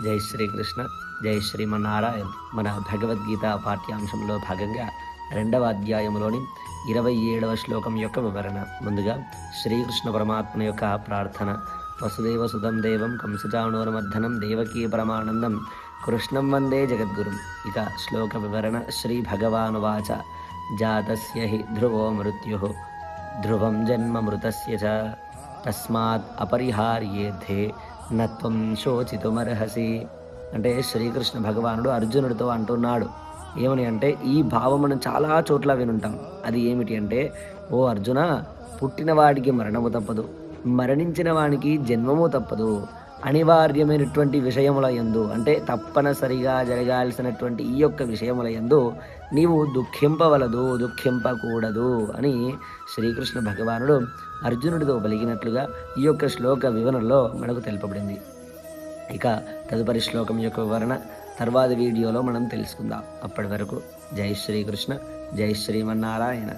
జై శ్రీకృష్ణ, జై శ్రీమన్నారాయణ. మన భగవద్గీత పాఠ్యాంశంలో భాగంగా 2వ అధ్యాయంలోని 27వ శ్లోకం యొక్క వివరణ. ముందుగా శ్రీకృష్ణ పరమాత్మ యొక్క ప్రార్థన. వసుదేవ సుతం దేవం కంసచాణూరమర్ధనం దేవకీ పరమానందం కృష్ణం వందే జగద్గురుం. ఇక శ్లోక వివరణ. శ్రీ భగవానువాచ జాతస్య హి ధ్రువో మృత్యుః ధ్రువం జన్మ మృతస్య చ తస్మాత్ అపరిహార్యేద్ధే నత్వం శోచితుమర్హసి. అంటే శ్రీకృష్ణ భగవానుడు అర్జునుడితో అంటున్నాడు ఏమని అంటే, ఈ భావం మనం చాలా చోట్ల వినుంటాం. అది ఏమిటి అంటే, ఓ అర్జున, పుట్టినవాడికి మరణము తప్పదు, మరణించిన వానికి జన్మము తప్పదు. అనివార్యమైనటువంటి విషయముల యందు, అంటే తప్పనిసరిగా జరగాల్సినటువంటి ఈ యొక్క విషయముల యందు నీవు దుఃఖింపవలదు, దుఃఖింపకూడదు అని శ్రీకృష్ణ భగవానుడు అర్జునుడితో పలికినట్లుగా ఈ యొక్క శ్లోక వివరణలో మనకు తెలుపబడింది. ఇక తదుపరి శ్లోకం యొక్క వివరణ తర్వాతి వీడియోలో మనం తెలుసుకుందాం. అప్పటి వరకు జై శ్రీకృష్ణ, జై శ్రీమన్నారాయణ.